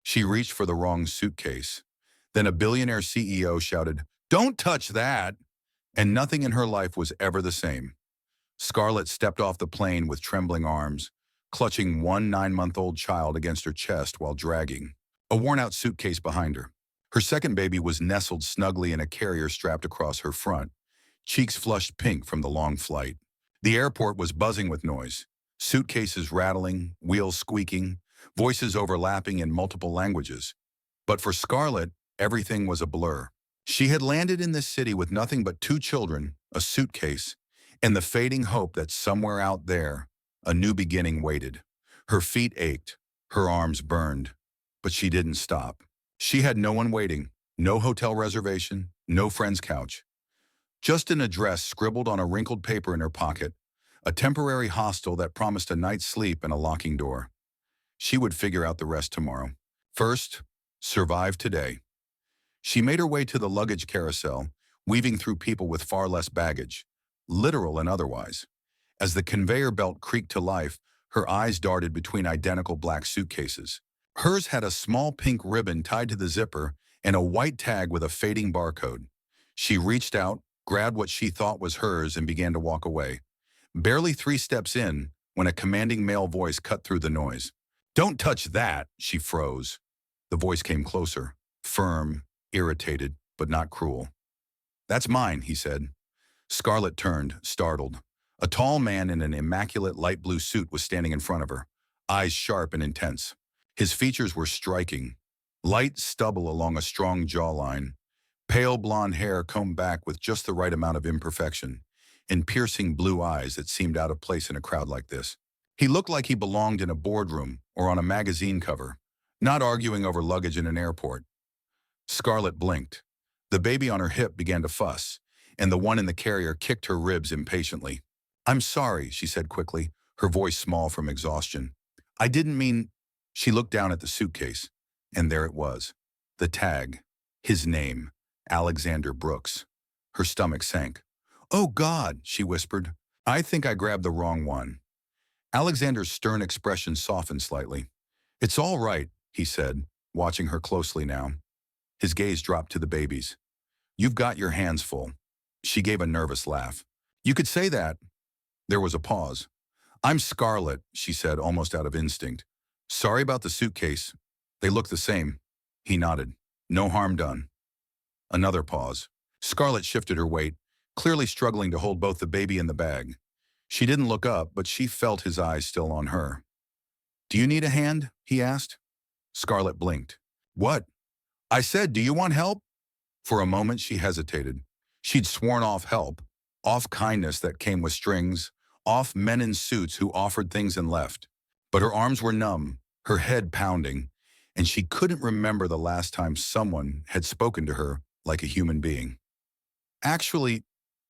She reached for the wrong suitcase. Then a billionaire CEO shouted, "Don't touch that!" And nothing in her life was ever the same. Scarlett stepped off the plane with trembling arms, clutching one 9-month-old child against her chest while dragging a worn-out suitcase behind her. Her second baby was nestled snugly in a carrier strapped across her front, cheeks flushed pink from the long flight. The airport was buzzing with noise, suitcases rattling, wheels squeaking, voices overlapping in multiple languages. But for Scarlett, everything was a blur. She had landed in this city with nothing but 2 children, a suitcase, and the fading hope that somewhere out there, a new beginning waited. Her feet ached, her arms burned, but she didn't stop. She had no one waiting, no hotel reservation, no friend's couch. Just an address scribbled on a wrinkled paper in her pocket, a temporary hostel that promised a night's sleep and a locking door. She would figure out the rest tomorrow. First, survive today. She made her way to the luggage carousel, weaving through people with far less baggage, literal and otherwise. As the conveyor belt creaked to life, her eyes darted between identical black suitcases. Hers had a small pink ribbon tied to the zipper and a white tag with a fading barcode. She reached out, grabbed what she thought was hers, and began to walk away. Barely 3 steps in, when a commanding male voice cut through the noise. "Don't touch that!" She froze. The voice came closer, firm, irritated, but not cruel. "That's mine," he said. Scarlett turned, startled. A tall man in an immaculate light blue suit was standing in front of her, eyes sharp and intense. His features were striking. Light stubble along a strong jawline, pale blonde hair combed back with just the right amount of imperfection, and piercing blue eyes that seemed out of place in a crowd like this. He looked like he belonged in a boardroom or on a magazine cover, not arguing over luggage in an airport. Scarlett blinked. The baby on her hip began to fuss, and the one in the carrier kicked her ribs impatiently. "I'm sorry," she said quickly, her voice small from exhaustion. "I didn't mean—" She looked down at the suitcase, and there it was. The tag. His name. Alexander Brooks. Her stomach sank. "Oh God," she whispered. "I think I grabbed the wrong one." Alexander's stern expression softened slightly. "It's all right," he said, watching her closely now. His gaze dropped to the babies. "You've got your hands full." She gave a nervous laugh. "You could say that." There was a pause. "I'm Scarlett," she said, almost out of instinct. "Sorry about the suitcase. They look the same." He nodded. "No harm done." Another pause. Scarlett shifted her weight, clearly struggling to hold both the baby and the bag. She didn't look up, but she felt his eyes still on her. "Do you need a hand?" he asked. Scarlett blinked. "What?" "I said, do you want help?" For a moment she hesitated. She'd sworn off help, off kindness that came with strings, off men in suits who offered things and left. But her arms were numb, her head pounding, and she couldn't remember the last time someone had spoken to her like a human being. "Actually,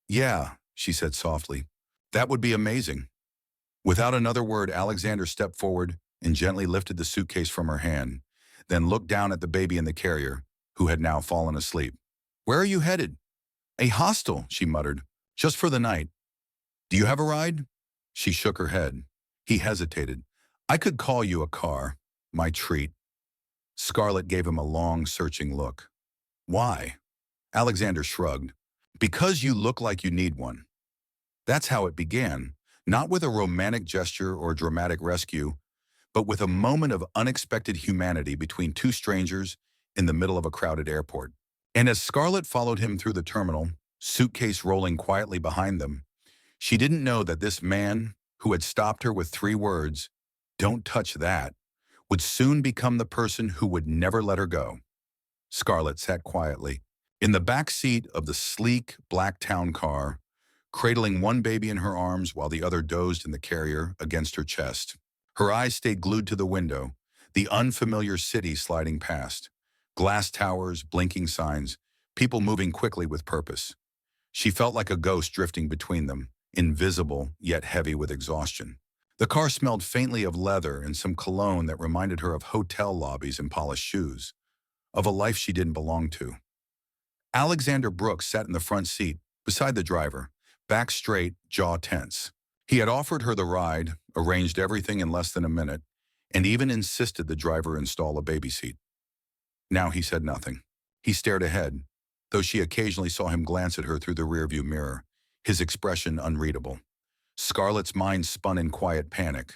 yeah," she said softly. "That would be amazing." Without another word, Alexander stepped forward and gently lifted the suitcase from her hand, then looked down at the baby in the carrier, who had now fallen asleep. "Where are you headed?" "A hostel," she muttered. "Just for the night." "Do you have a ride?" She shook her head. He hesitated. "I could call you a car. My treat." Scarlett gave him a long, searching look. "Why?" Alexander shrugged. "Because you look like you need one." That's how it began, not with a romantic gesture or dramatic rescue, but with a moment of unexpected humanity between 2 strangers in the middle of a crowded airport. And as Scarlett followed him through the terminal, suitcase rolling quietly behind them, she didn't know that this man, who had stopped her with 3 words, "Don't touch that," would soon become the person who would never let her go. Scarlett sat quietly, in the back seat of the sleek, black town car, cradling one baby in her arms while the other dozed in the carrier against her chest. Her eyes stayed glued to the window, the unfamiliar city sliding past. Glass towers, blinking signs, people moving quickly with purpose. She felt like a ghost drifting between them, invisible yet heavy with exhaustion. The car smelled faintly of leather and some cologne that reminded her of hotel lobbies and polished shoes, of a life she didn't belong to. Alexander Brooks sat in the front seat, beside the driver, back straight, jaw tense. He had offered her the ride, arranged everything in less than a minute, and even insisted the driver install a baby seat. Now he said nothing. He stared ahead, though she occasionally saw him glance at her through the rearview mirror, his expression unreadable. Scarlett's mind spun in quiet panic.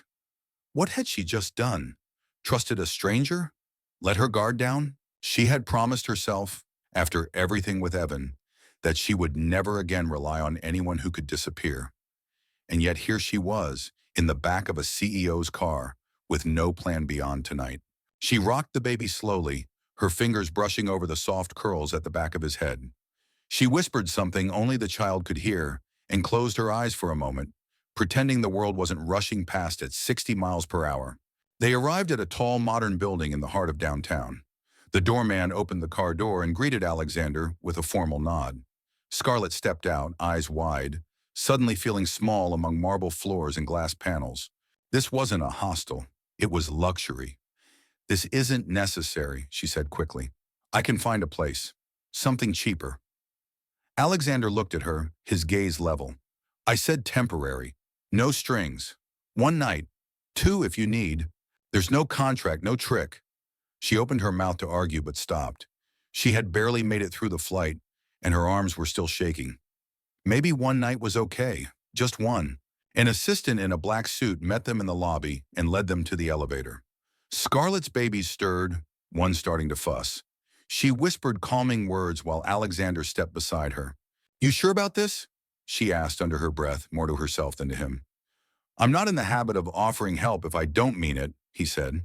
What had she just done? Trusted a stranger? Let her guard down? She had promised herself, after everything with Evan, that she would never again rely on anyone who could disappear. And yet here she was, in the back of a CEO's car, with no plan beyond tonight. She rocked the baby slowly, her fingers brushing over the soft curls at the back of his head. She whispered something only the child could hear and closed her eyes for a moment, pretending the world wasn't rushing past at 60 miles per hour. They arrived at a tall, modern building in the heart of downtown. The doorman opened the car door and greeted Alexander with a formal nod. Scarlett stepped out, eyes wide, suddenly feeling small among marble floors and glass panels. This wasn't a hostel. It was luxury. This isn't necessary, she said quickly. I can find a place. Something cheaper. Alexander looked at her, his gaze level. I said temporary. No strings. 1 night. 2 if you need. There's no contract, no trick. She opened her mouth to argue but stopped. She had barely made it through the flight, and her arms were still shaking. Maybe 1 night was okay. Just one. An assistant in a black suit met them in the lobby and led them to the elevator. Scarlett's babies stirred, one starting to fuss. She whispered calming words while Alexander stepped beside her. You sure about this? She asked under her breath, more to herself than to him. I'm not in the habit of offering help if I don't mean it, he said.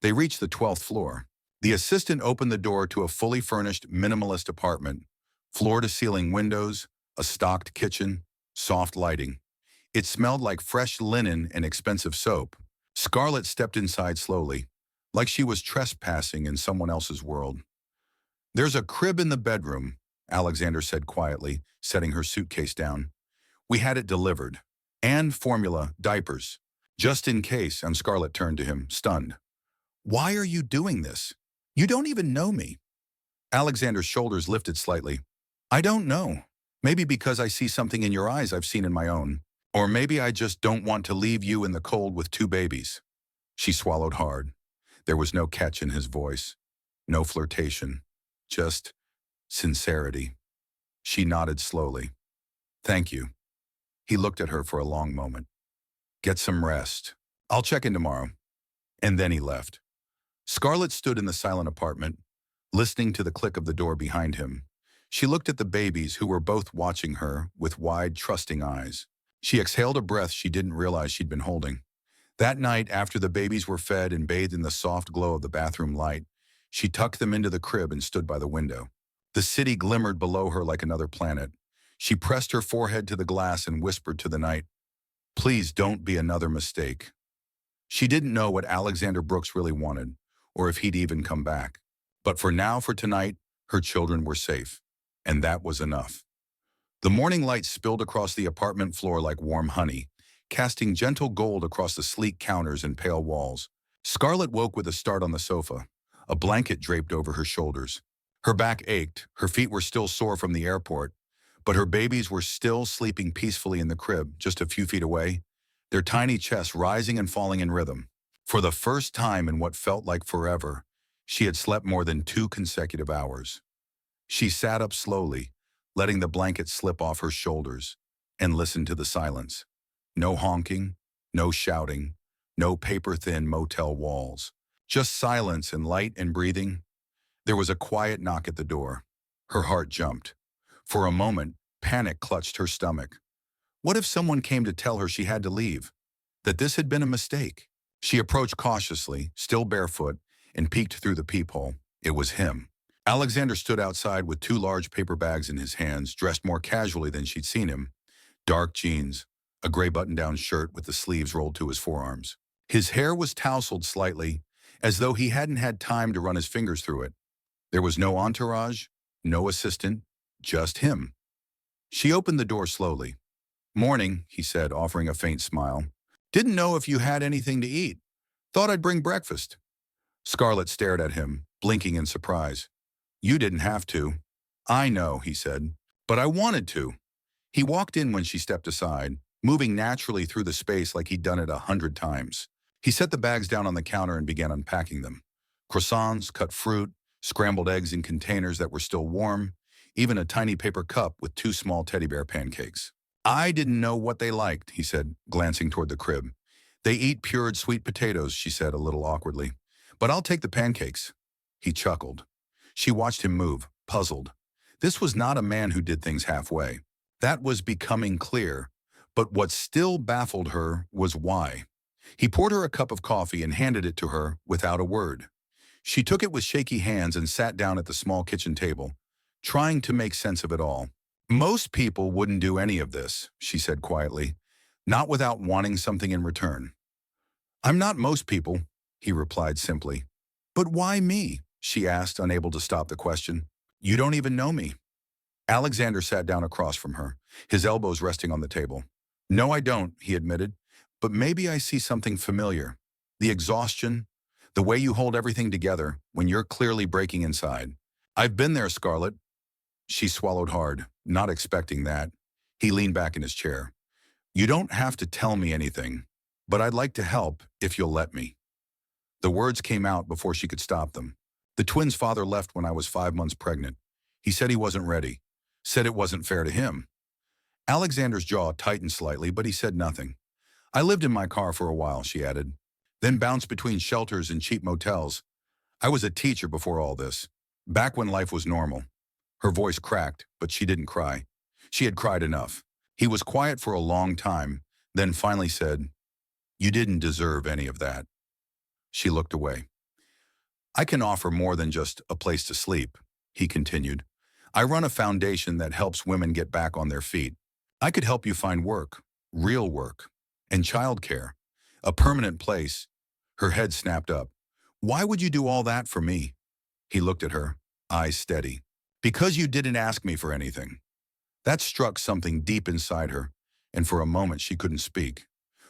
They reached the 12th floor. The assistant opened the door to a fully furnished, minimalist apartment. Floor-to-ceiling windows, a stocked kitchen, soft lighting. It smelled like fresh linen and expensive soap. Scarlett stepped inside slowly, like she was trespassing in someone else's world. There's a crib in the bedroom, Alexander said quietly, setting her suitcase down. We had it delivered. And formula, diapers. Just in case, and Scarlett turned to him, stunned. Why are you doing this? You don't even know me. Alexander's shoulders lifted slightly. I don't know. Maybe because I see something in your eyes I've seen in my own. Or maybe I just don't want to leave you in the cold with 2 babies. She swallowed hard. There was no catch in his voice. No flirtation. Just sincerity. She nodded slowly. Thank you. He looked at her for a long moment. Get some rest. I'll check in tomorrow. And then he left. Scarlett stood in the silent apartment, listening to the click of the door behind him. She looked at the babies who were both watching her with wide, trusting eyes. She exhaled a breath she didn't realize she'd been holding. That night, after the babies were fed and bathed in the soft glow of the bathroom light, she tucked them into the crib and stood by the window. The city glimmered below her like another planet. She pressed her forehead to the glass and whispered to the night, Please don't be another mistake. She didn't know what Alexander Brooks really wanted, or if he'd even come back. But for now, for tonight, her children were safe. And that was enough. The morning light spilled across the apartment floor like warm honey, casting gentle gold across the sleek counters and pale walls. Scarlett woke with a start on the sofa, a blanket draped over her shoulders. Her back ached, her feet were still sore from the airport, but her babies were still sleeping peacefully in the crib just a few feet away, their tiny chests rising and falling in rhythm. For the first time in what felt like forever, she had slept more than 2 consecutive hours. She sat up slowly, letting the blanket slip off her shoulders, and listened to the silence. No honking, no shouting, no paper-thin motel walls. Just silence and light and breathing. There was a quiet knock at the door. Her heart jumped. For a moment, panic clutched her stomach. What if someone came to tell her she had to leave? That this had been a mistake? She approached cautiously, still barefoot, and peeked through the peephole. It was him. Alexander stood outside with 2 large paper bags in his hands, dressed more casually than she'd seen him. Dark jeans, a gray button-down shirt with the sleeves rolled to his forearms. His hair was tousled slightly, as though he hadn't had time to run his fingers through it. There was no entourage, no assistant, just him. She opened the door slowly. Morning, he said, offering a faint smile. Didn't know if you had anything to eat. Thought I'd bring breakfast. Scarlett stared at him, blinking in surprise. You didn't have to. I know, he said, but I wanted to. He walked in when she stepped aside, moving naturally through the space like he'd done it 100 times. He set the bags down on the counter and began unpacking them. Croissants, cut fruit, scrambled eggs in containers that were still warm, even a tiny paper cup with two small teddy bear pancakes. I didn't know what they liked, he said, glancing toward the crib. They eat pured sweet potatoes, she said a little awkwardly. But I'll take the pancakes. He chuckled. She watched him move, puzzled. This was not a man who did things halfway. That was becoming clear. But what still baffled her was why. He poured her a cup of coffee and handed it to her without a word. She took it with shaky hands and sat down at the small kitchen table, trying to make sense of it all. Most people wouldn't do any of this, she said quietly, not without wanting something in return. I'm not most people, he replied simply. But why me? She asked, unable to stop the question. You don't even know me. Alexander sat down across from her, his elbows resting on the table. No, I don't, he admitted, but maybe I see something familiar. The exhaustion, the way you hold everything together when you're clearly breaking inside. I've been there, Scarlett. She swallowed hard, not expecting that. He leaned back in his chair. You don't have to tell me anything, but I'd like to help if you'll let me. The words came out before she could stop them. The twins' father left when I was 5 months pregnant. He said he wasn't ready, said it wasn't fair to him. Alexander's jaw tightened slightly, but he said nothing. I lived in my car for a while, she added, then bounced between shelters and cheap motels. I was a teacher before all this, back when life was normal. Her voice cracked, but she didn't cry. She had cried enough. He was quiet for a long time, then finally said, You didn't deserve any of that. She looked away. I can offer more than just a place to sleep, he continued. I run a foundation that helps women get back on their feet. I could help you find work, real work, and childcare, a permanent place. Her head snapped up. Why would you do all that for me? He looked at her, eyes steady. Because you didn't ask me for anything. That struck something deep inside her, and for a moment she couldn't speak.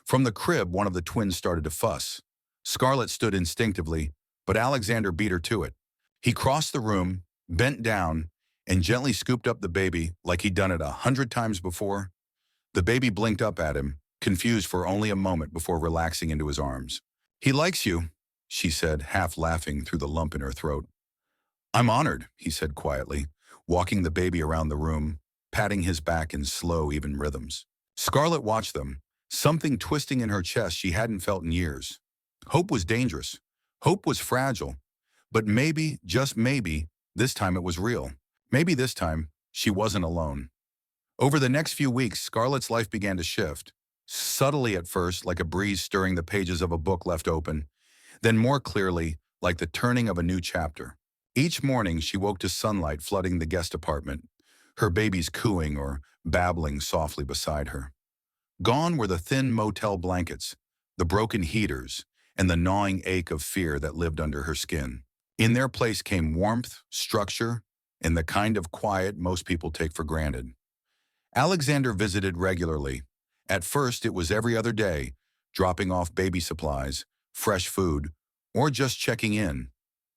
From the crib, one of the twins started to fuss. Scarlett stood instinctively, but Alexander beat her to it. He crossed the room, bent down, and gently scooped up the baby like he'd done it 100 times before. The baby blinked up at him, confused for only a moment before relaxing into his arms. He likes you, she said, half laughing through the lump in her throat. I'm honored, he said quietly, walking the baby around the room, patting his back in slow, even rhythms. Scarlett watched them, something twisting in her chest she hadn't felt in years. Hope was dangerous. Hope was fragile. But maybe, just maybe, this time it was real. Maybe this time, she wasn't alone. Over the next few weeks, Scarlett's life began to shift. Subtly at first, like a breeze stirring the pages of a book left open, then more clearly, like the turning of a new chapter. Each morning, she woke to sunlight flooding the guest apartment, her babies cooing or babbling softly beside her. Gone were the thin motel blankets, the broken heaters, and the gnawing ache of fear that lived under her skin. In their place came warmth, structure, and the kind of quiet most people take for granted. Alexander visited regularly. At first, it was every other day, dropping off baby supplies, fresh food, or just checking in.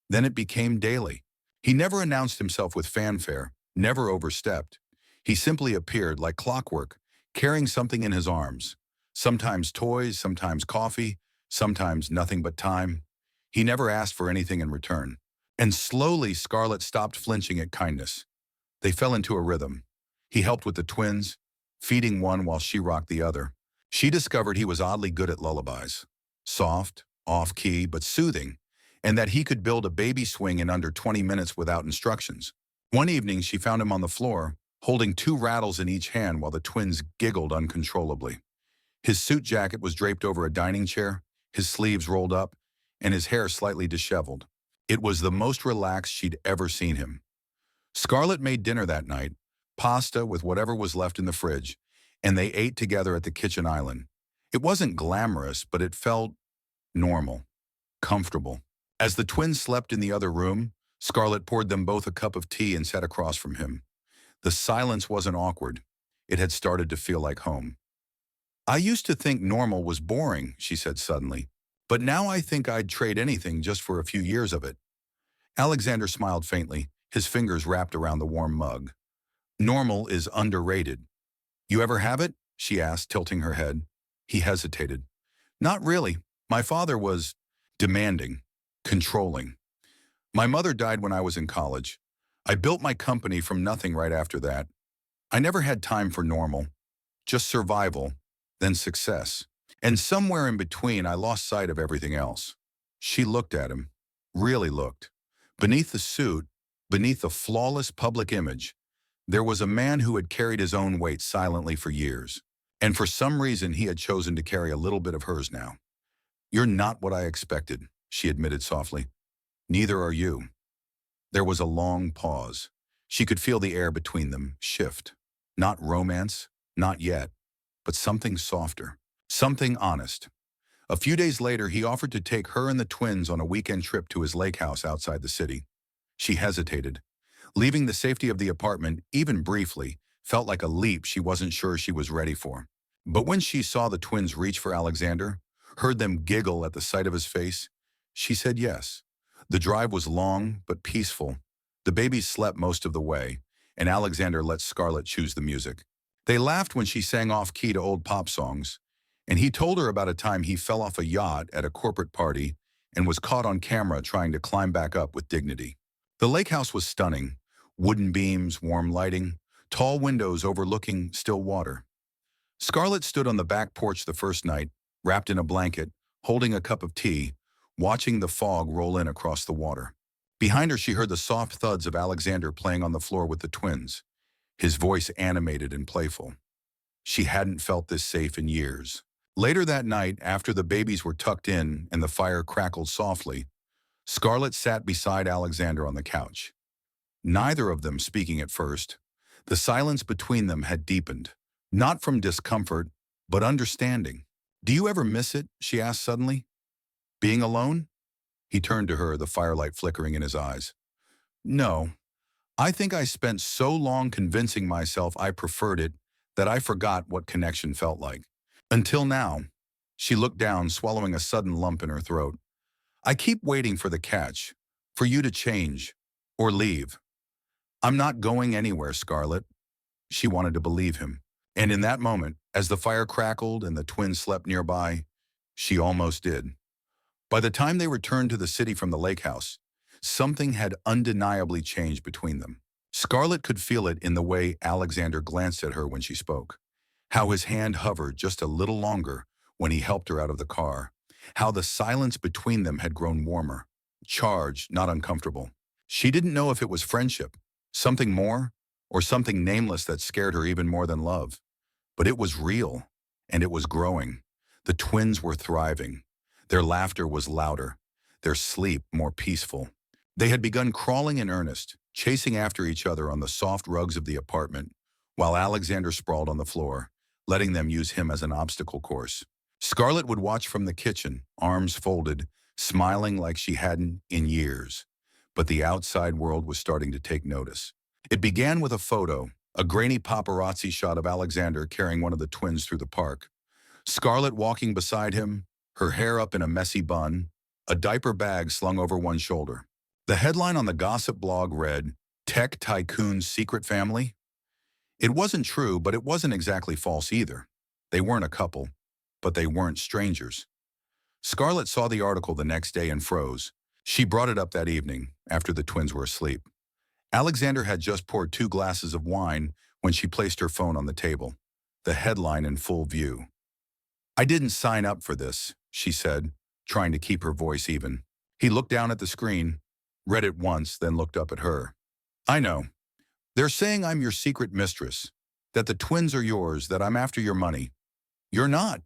Then it became daily. He never announced himself with fanfare, never overstepped. He simply appeared like clockwork, carrying something in his arms. Sometimes toys, sometimes coffee, sometimes nothing but time. He never asked for anything in return. And slowly, Scarlett stopped flinching at kindness. They fell into a rhythm. He helped with the twins, feeding one while she rocked the other. She discovered he was oddly good at lullabies. Soft, off-key, but soothing, and that he could build a baby swing in under 20 minutes without instructions. One evening, she found him on the floor, holding 2 rattles in each hand while the twins giggled uncontrollably. His suit jacket was draped over a dining chair, his sleeves rolled up, and his hair slightly disheveled. It was the most relaxed she'd ever seen him. Scarlett made dinner that night, pasta with whatever was left in the fridge, and they ate together at the kitchen island. It wasn't glamorous, but it felt normal, comfortable. As the twins slept in the other room, Scarlett poured them both a cup of tea and sat across from him. The silence wasn't awkward. It had started to feel like home. I used to think normal was boring, she said suddenly, but now I think I'd trade anything just for a few years of it. Alexander smiled faintly, his fingers wrapped around the warm mug. Normal is underrated. You ever have it? She asked, tilting her head. He hesitated. Not really. My father was demanding, controlling. My mother died when I was in college. I built my company from nothing right after that. I never had time for normal, just survival, then success. And somewhere in between, I lost sight of everything else. She looked at him, really looked. Beneath the suit, beneath the flawless public image, there was a man who had carried his own weight silently for years. And for some reason, he had chosen to carry a little bit of hers now. "You're not what I expected," she admitted softly. "Neither are you." There was a long pause. She could feel the air between them shift. Not romance, not yet, but something softer, something honest. A few days later, he offered to take her and the twins on a weekend trip to his lake house outside the city. She hesitated. Leaving the safety of the apartment, even briefly, felt like a leap she wasn't sure she was ready for. But when she saw the twins reach for Alexander, heard them giggle at the sight of his face, she said yes. The drive was long but peaceful. The babies slept most of the way, and Alexander let Scarlett choose the music. They laughed when she sang off-key to old pop songs, and he told her about a time he fell off a yacht at a corporate party and was caught on camera trying to climb back up with dignity. The lake house was stunning. Wooden beams, warm lighting, tall windows overlooking still water. Scarlett stood on the back porch the first night, wrapped in a blanket, holding a cup of tea, watching the fog roll in across the water. Behind her, she heard the soft thuds of Alexander playing on the floor with the twins, his voice animated and playful. She hadn't felt this safe in years. Later that night, after the babies were tucked in and the fire crackled softly, Scarlett sat beside Alexander on the couch. Neither of them speaking at first. The silence between them had deepened, not from discomfort, but understanding. "Do you ever miss it?" she asked suddenly. "Being alone?" He turned to her, the firelight flickering in his eyes. "No. I think I spent so long convincing myself I preferred it that I forgot what connection felt like. Until now." She looked down, swallowing a sudden lump in her throat. "I keep waiting for the catch, for you to change, or leave." "I'm not going anywhere, Scarlett." She wanted to believe him. And in that moment, as the fire crackled and the twins slept nearby, she almost did. By the time they returned to the city from the lake house, something had undeniably changed between them. Scarlett could feel it in the way Alexander glanced at her when she spoke, how his hand hovered just a little longer when he helped her out of the car, how the silence between them had grown warmer, charged, not uncomfortable. She didn't know if it was friendship, something more, or something nameless that scared her even more than love. But it was real, and it was growing. The twins were thriving. Their laughter was louder, their sleep more peaceful. They had begun crawling in earnest, chasing after each other on the soft rugs of the apartment, while Alexander sprawled on the floor, letting them use him as an obstacle course. Scarlett would watch from the kitchen, arms folded, smiling like she hadn't in years. But the outside world was starting to take notice. It began with a photo, a grainy paparazzi shot of Alexander carrying one of the twins through the park. Scarlett walking beside him, her hair up in a messy bun, a diaper bag slung over one shoulder. The headline on the gossip blog read, "Tech Tycoon's Secret Family." It wasn't true, but it wasn't exactly false either. They weren't a couple, but they weren't strangers. Scarlett saw the article the next day and froze. She brought it up that evening, after the twins were asleep. Alexander had just poured 2 glasses of wine when she placed her phone on the table, the headline in full view. "I didn't sign up for this," she said, trying to keep her voice even. He looked down at the screen, read it once, then looked up at her. "I know. They're saying I'm your secret mistress, that the twins are yours, that I'm after your money. You're not.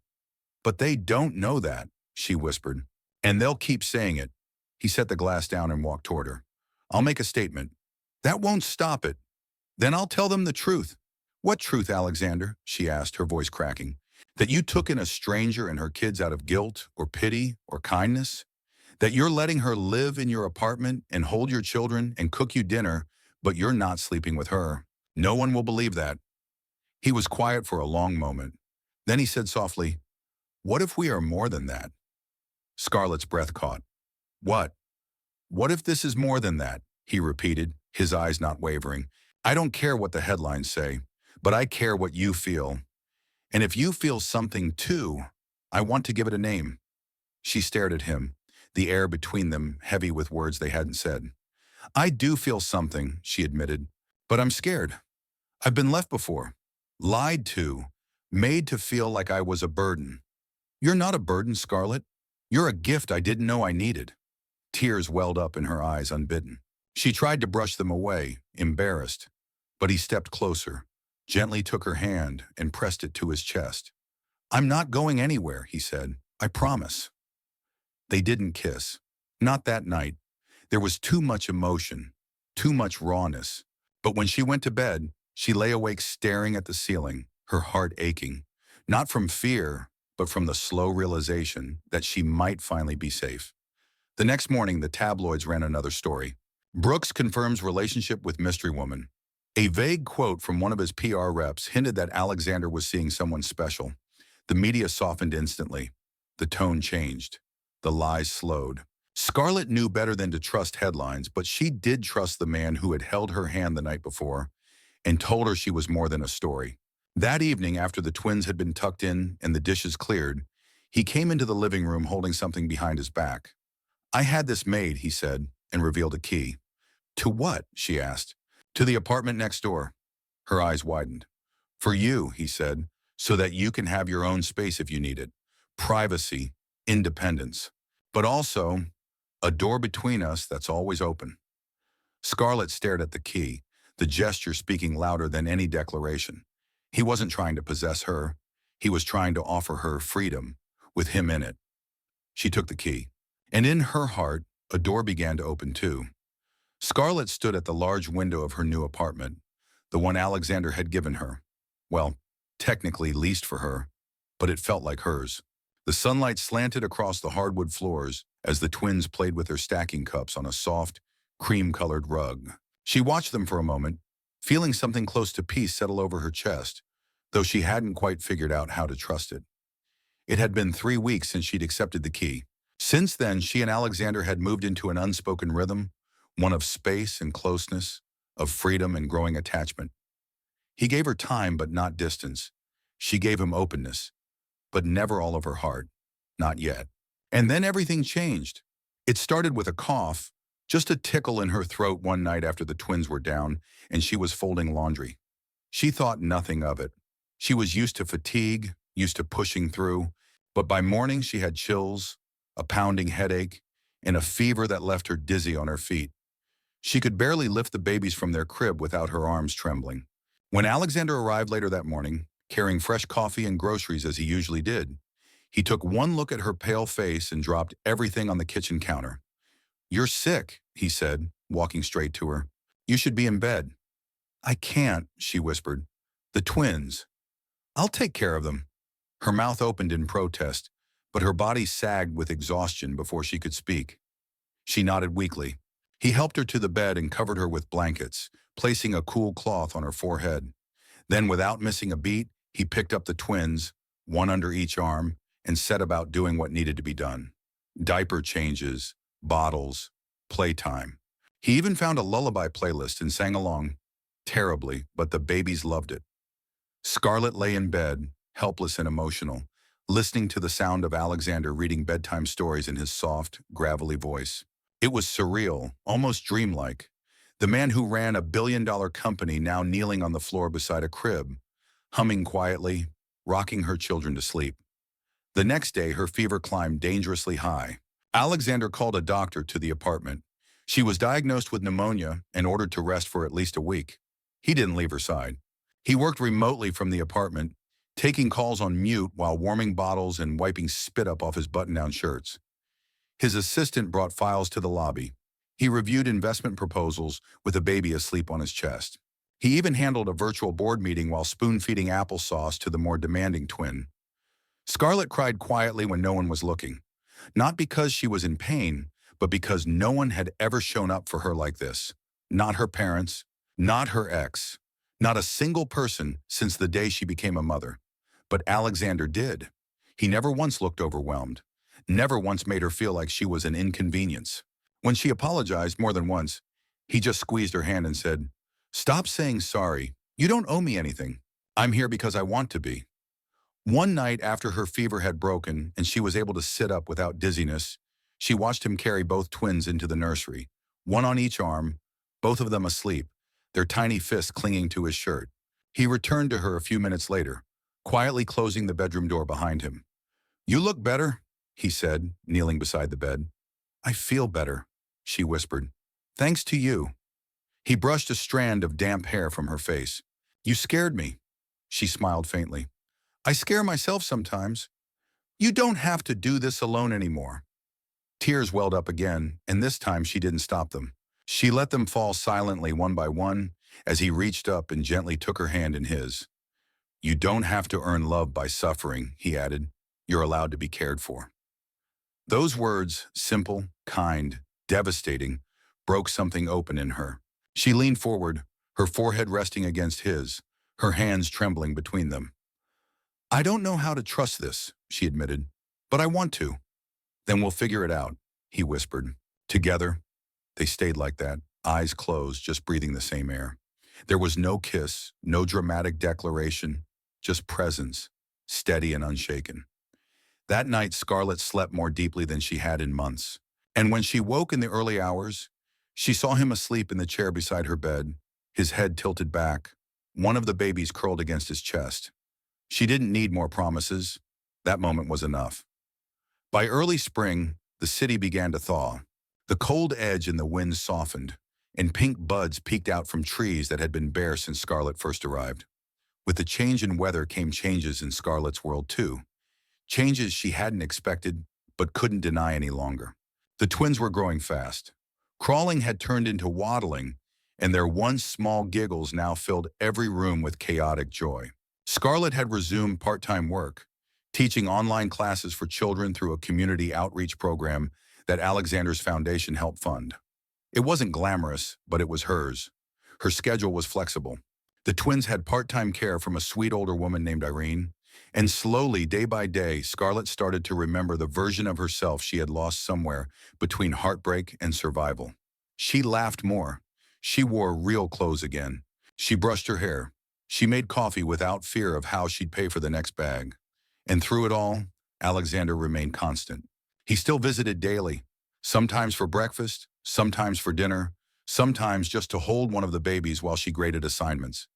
But they don't know that," she whispered. "And they'll keep saying it." He set the glass down and walked toward her. "I'll make a statement. That won't stop it. Then I'll tell them the truth." "What truth, Alexander?" she asked, her voice cracking. "That you took in a stranger and her kids out of guilt or pity or kindness? That you're letting her live in your apartment and hold your children and cook you dinner, but you're not sleeping with her? No one will believe that." He was quiet for a long moment. Then he said softly, "What if we are more than that?" Scarlett's breath caught. "What? What if this is more than that?" he repeated, his eyes not wavering. "I don't care what the headlines say, but I care what you feel. And if you feel something too, I want to give it a name." She stared at him, the air between them heavy with words they hadn't said. I do feel something, she admitted, but I'm scared. I've been left before, lied to, made to feel like I was a burden. You're not a burden, Scarlett. You're a gift I didn't know I needed. Tears welled up in her eyes unbidden. She tried to brush them away, embarrassed, but he stepped closer, gently took her hand and pressed it to his chest. I'm not going anywhere, he said. I promise. They didn't kiss. Not that night. There was too much emotion, too much rawness. But when she went to bed, she lay awake staring at the ceiling, her heart aching, not from fear, but from the slow realization that she might finally be safe. The next morning, the tabloids ran another story. Brooks confirms relationship with mystery woman. A vague quote from one of his PR reps hinted that Alexander was seeing someone special. The media softened instantly. The tone changed. The lies slowed. Scarlett knew better than to trust headlines, but she did trust the man who had held her hand the night before and told her she was more than a story. That evening, after the twins had been tucked in and the dishes cleared, he came into the living room holding something behind his back. I had this made, he said, and revealed a key. To what? She asked. To the apartment next door. Her eyes widened. For you, he said, so that you can have your own space if you need it. Privacy, independence. But also, a door between us that's always open. Scarlett stared at the key, the gesture speaking louder than any declaration. He wasn't trying to possess her. He was trying to offer her freedom, with him in it. She took the key. And in her heart, a door began to open too. Scarlett stood at the large window of her new apartment, the one Alexander had given her. Well, technically leased for her, but it felt like hers. The sunlight slanted across the hardwood floors as the twins played with their stacking cups on a soft, cream-colored rug. She watched them for a moment, feeling something close to peace settle over her chest, though she hadn't quite figured out how to trust it. It had been 3 weeks since she'd accepted the key. Since then, she and Alexander had moved into an unspoken rhythm, one of space and closeness, of freedom and growing attachment. He gave her time but not distance. She gave him openness, but never all of her heart. Not yet. And then everything changed. It started with a cough, just a tickle in her throat one night after the twins were down and she was folding laundry. She thought nothing of it. She was used to fatigue, used to pushing through, but by morning she had chills, a pounding headache, and a fever that left her dizzy on her feet. She could barely lift the babies from their crib without her arms trembling. When Alexander arrived later that morning, carrying fresh coffee and groceries as he usually did, he took one look at her pale face and dropped everything on the kitchen counter. You're sick, he said, walking straight to her. You should be in bed. I can't, she whispered. The twins. I'll take care of them. Her mouth opened in protest, but her body sagged with exhaustion before she could speak. She nodded weakly. He helped her to the bed and covered her with blankets, placing a cool cloth on her forehead. Then, without missing a beat, he picked up the twins, one under each arm, and set about doing what needed to be done. Diaper changes, bottles, playtime. He even found a lullaby playlist and sang along, terribly, but the babies loved it. Scarlett lay in bed, helpless and emotional, listening to the sound of Alexander reading bedtime stories in his soft, gravelly voice. It was surreal, almost dreamlike. The man who ran a billion-dollar company now kneeling on the floor beside a crib, humming quietly, rocking her children to sleep. The next day, her fever climbed dangerously high. Alexander called a doctor to the apartment. She was diagnosed with pneumonia and ordered to rest for at least a week. He didn't leave her side. He worked remotely from the apartment, taking calls on mute while warming bottles and wiping spit up off his button-down shirts. His assistant brought files to the lobby. He reviewed investment proposals with a baby asleep on his chest. He even handled a virtual board meeting while spoon-feeding applesauce to the more demanding twin. Scarlett cried quietly when no one was looking, not because she was in pain, but because no one had ever shown up for her like this. Not her parents, not her ex, not a single person since the day she became a mother. But Alexander did. He never once looked overwhelmed, never once made her feel like she was an inconvenience. When she apologized more than once, he just squeezed her hand and said, "Stop saying sorry. You don't owe me anything. I'm here because I want to be." One night after her fever had broken and she was able to sit up without dizziness, she watched him carry both twins into the nursery, one on each arm, both of them asleep, their tiny fists clinging to his shirt. He returned to her a few minutes later, quietly closing the bedroom door behind him. "You look better," he said, kneeling beside the bed. "I feel better," she whispered. "Thanks to you." He brushed a strand of damp hair from her face. "You scared me." She smiled faintly. "I scare myself sometimes. You don't have to do this alone anymore." Tears welled up again, and this time she didn't stop them. She let them fall silently one by one as he reached up and gently took her hand in his. "You don't have to earn love by suffering," he added. "You're allowed to be cared for." Those words, simple, kind, devastating, broke something open in her. She leaned forward, her forehead resting against his, her hands trembling between them. "I don't know how to trust this," she admitted, "but I want to." "Then we'll figure it out," he whispered. Together, they stayed like that, eyes closed, just breathing the same air. There was no kiss, no dramatic declaration, just presence, steady and unshaken. That night, Scarlett slept more deeply than she had in months. And when she woke in the early hours, she saw him asleep in the chair beside her bed, his head tilted back, one of the babies curled against his chest. She didn't need more promises. That moment was enough. By early spring, the city began to thaw. The cold edge and the wind softened, and pink buds peeked out from trees that had been bare since Scarlett first arrived. With the change in weather came changes in Scarlett's world too. Changes she hadn't expected, but couldn't deny any longer. The twins were growing fast. Crawling had turned into waddling, and their once small giggles now filled every room with chaotic joy. Scarlett had resumed part-time work, teaching online classes for children through a community outreach program that Alexander's foundation helped fund. It wasn't glamorous, but it was hers. Her schedule was flexible. The twins had part-time care from a sweet older woman named Irene, and slowly, day by day, Scarlett started to remember the version of herself she had lost somewhere between heartbreak and survival. She laughed more. She wore real clothes again. She brushed her hair. She made coffee without fear of how she'd pay for the next bag. And through it all, Alexander remained constant. He still visited daily, sometimes for breakfast, sometimes for dinner, sometimes just to hold one of the babies while she graded assignments.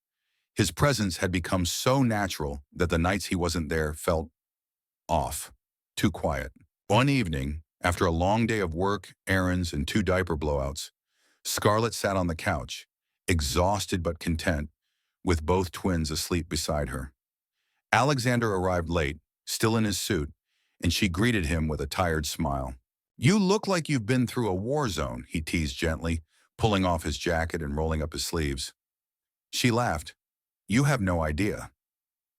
His presence had become so natural that the nights he wasn't there felt off, too quiet. One evening, after a long day of work, errands, and 2 diaper blowouts, Scarlett sat on the couch, exhausted but content, with both twins asleep beside her. Alexander arrived late, still in his suit, and she greeted him with a tired smile. "You look like you've been through a war zone," he teased gently, pulling off his jacket and rolling up his sleeves. She laughed. "You have no idea."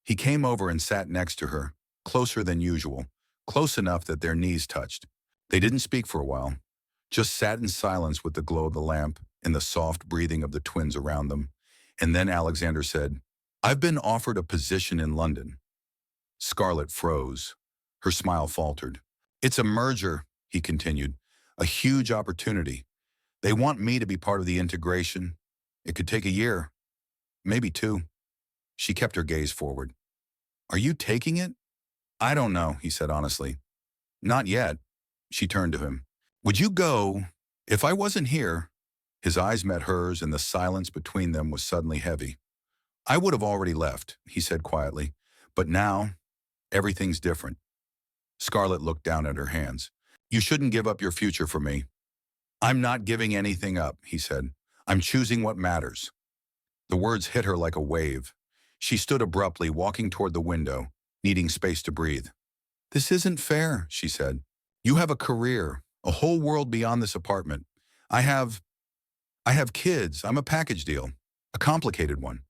He came over and sat next to her, closer than usual, close enough that their knees touched. They didn't speak for a while, just sat in silence with the glow of the lamp and the soft breathing of the twins around them. And then Alexander said, "I've been offered a position in London." Scarlett froze. Her smile faltered. "It's a merger," he continued, "a huge opportunity. They want me to be part of the integration. It could take a year, maybe 2. She kept her gaze forward. "Are you taking it?" "I don't know," he said honestly. "Not yet." She turned to him. "Would you go if I wasn't here?" His eyes met hers, and the silence between them was suddenly heavy. "I would have already left," he said quietly. "But now, everything's different." Scarlett looked down at her hands. "You shouldn't give up your future for me." "I'm not giving anything up," he said. "I'm choosing what matters." The words hit her like a wave. She stood abruptly, walking toward the window, needing space to breathe. "This isn't fair," she said. "You have a career, a whole world beyond this apartment. I have kids. I'm a package deal, a complicated one."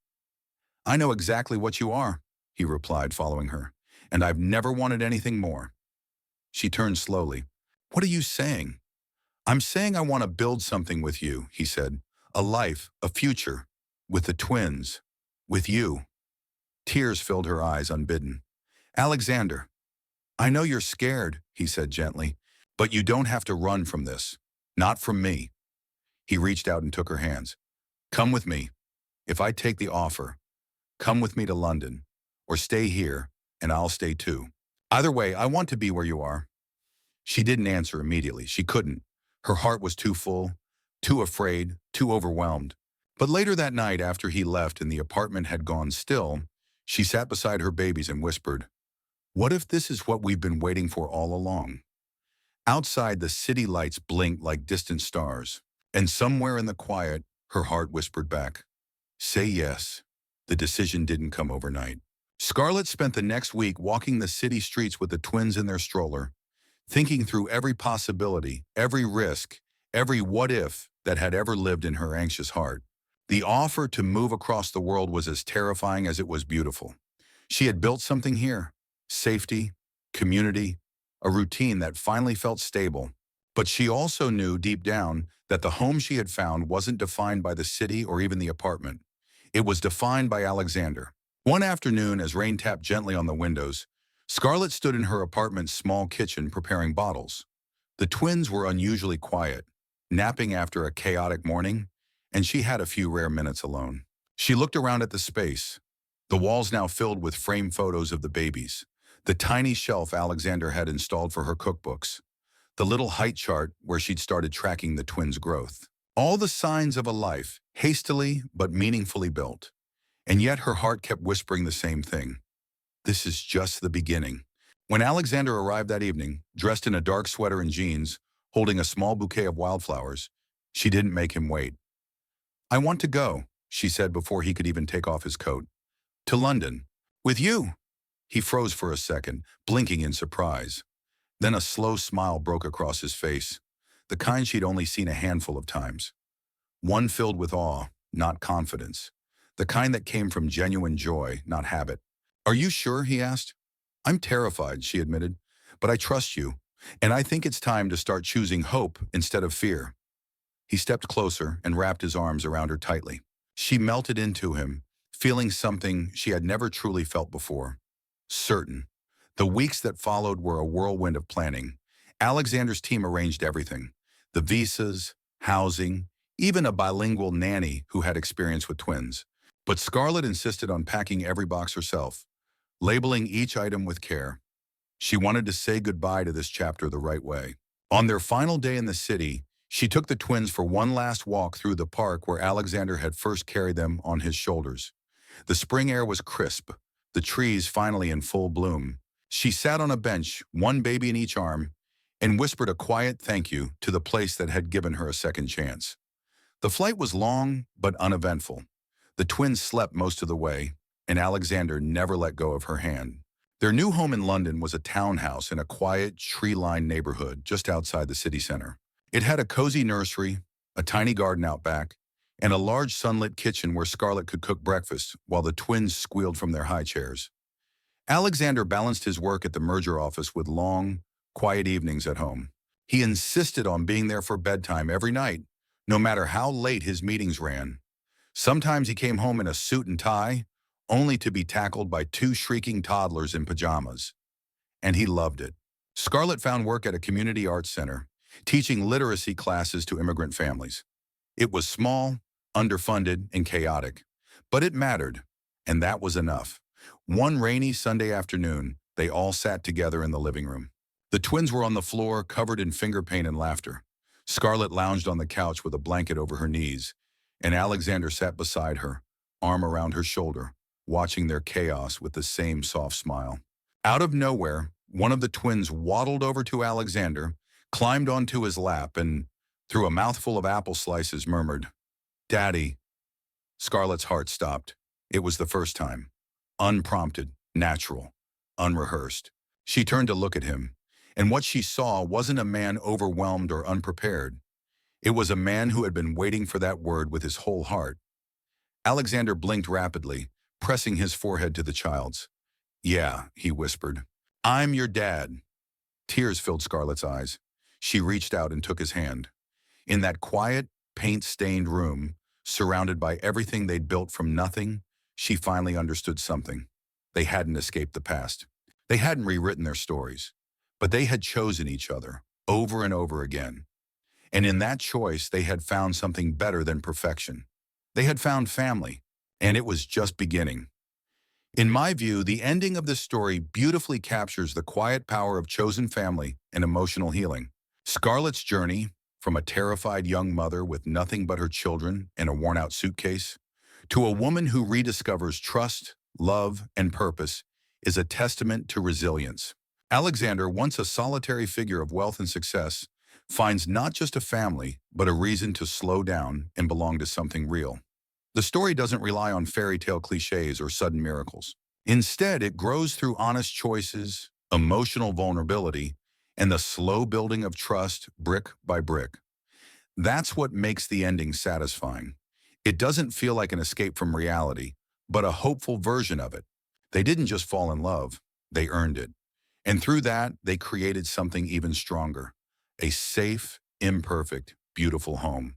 "I know exactly what you are," he replied, following her, "and I've never wanted anything more." She turned slowly. "What are you saying?" "I'm saying I want to build something with you," he said. "A life, a future, with the twins, with you." Tears filled her eyes unbidden. "Alexander, I know you're scared," he said gently, "but you don't have to run from this. Not from me." He reached out and took her hands. "Come with me. If I take the offer, come with me to London, or stay here, and I'll stay too. Either way, I want to be where you are." She didn't answer immediately. She couldn't. Her heart was too full, too afraid, too overwhelmed. But later that night, after he left and the apartment had gone still, she sat beside her babies and whispered, "What if this is what we've been waiting for all along?" Outside, the city lights blinked like distant stars, and somewhere in the quiet, her heart whispered back, "Say yes." The decision didn't come overnight. Scarlett spent the next week walking the city streets with the twins in their stroller, thinking through every possibility, every risk, every what if that had ever lived in her anxious heart. The offer to move across the world was as terrifying as it was beautiful. She had built something here: safety, community, a routine that finally felt stable. But she also knew deep down that the home she had found wasn't defined by the city or even the apartment. It was defined by Alexander. One afternoon, as rain tapped gently on the windows, Scarlett stood in her apartment's small kitchen preparing bottles. The twins were unusually quiet, napping after a chaotic morning, and she had a few rare minutes alone. She looked around at the space, the walls now filled with framed photos of the babies, the tiny shelf Alexander had installed for her cookbooks, the little height chart where she'd started tracking the twins' growth. All the signs of a life, hastily but meaningfully built. And yet her heart kept whispering the same thing: this is just the beginning. When Alexander arrived that evening, dressed in a dark sweater and jeans, holding a small bouquet of wildflowers, she didn't make him wait. "I want to go," she said before he could even take off his coat. "To London. With you." He froze for a second, blinking in surprise. Then a slow smile broke across his face, the kind she'd only seen a handful of times. One filled with awe, not confidence. The kind that came from genuine joy, not habit. "Are you sure?" he asked. "I'm terrified," she admitted, "but I trust you, and I think it's time to start choosing hope instead of fear." He stepped closer and wrapped his arms around her tightly. She melted into him, feeling something she had never truly felt before: certain. The weeks that followed were a whirlwind of planning. Alexander's team arranged everything: the visas, housing, even a bilingual nanny who had experience with twins. But Scarlett insisted on packing every box herself, labeling each item with care. She wanted to say goodbye to this chapter the right way. On their final day in the city, she took the twins for one last walk through the park where Alexander had first carried them on his shoulders. The spring air was crisp, the trees finally in full bloom. She sat on a bench, one baby in each arm, and whispered a quiet thank you to the place that had given her a second chance. The flight was long but uneventful. The twins slept most of the way, and Alexander never let go of her hand. Their new home in London was a townhouse in a quiet, tree-lined neighborhood just outside the city center. It had a cozy nursery, a tiny garden out back, and a large sunlit kitchen where Scarlett could cook breakfast while the twins squealed from their high chairs. Alexander balanced his work at the merger office with long, quiet evenings at home. He insisted on being there for bedtime every night, no matter how late his meetings ran. Sometimes he came home in a suit and tie, only to be tackled by two shrieking toddlers in pajamas. And he loved it. Scarlett found work at a community arts center, teaching literacy classes to immigrant families. It was small, underfunded, and chaotic, but it mattered, and that was enough. One rainy Sunday afternoon, they all sat together in the living room. The twins were on the floor, covered in finger paint and laughter. Scarlett lounged on the couch with a blanket over her knees, and Alexander sat beside her, arm around her shoulder, watching their chaos with the same soft smile. Out of nowhere, one of the twins waddled over to Alexander, climbed onto his lap, and, through a mouthful of apple slices, murmured, "Daddy." Scarlett's heart stopped. It was the first time. Unprompted, natural, unrehearsed. She turned to look at him, and what she saw wasn't a man overwhelmed or unprepared. It was a man who had been waiting for that word with his whole heart. Alexander blinked rapidly, pressing his forehead to the child's. "Yeah," he whispered. "I'm your dad." Tears filled Scarlett's eyes. She reached out and took his hand. In that quiet, paint-stained room, surrounded by everything they'd built from nothing, she finally understood something. They hadn't escaped the past. They hadn't rewritten their stories. But they had chosen each other, over and over again. And in that choice, they had found something better than perfection. They had found family, and it was just beginning. In my view, the ending of this story beautifully captures the quiet power of chosen family and emotional healing. Scarlett's journey, from a terrified young mother with nothing but her children and a worn-out suitcase, to a woman who rediscovers trust, love, and purpose, is a testament to resilience. Alexander, once a solitary figure of wealth and success, finds not just a family, but a reason to slow down and belong to something real. The story doesn't rely on fairy tale cliches or sudden miracles. Instead, it grows through honest choices, emotional vulnerability, and the slow building of trust brick by brick. That's what makes the ending satisfying. It doesn't feel like an escape from reality, but a hopeful version of it. They didn't just fall in love, they earned it. And through that, they created something even stronger, a safe, imperfect, beautiful home.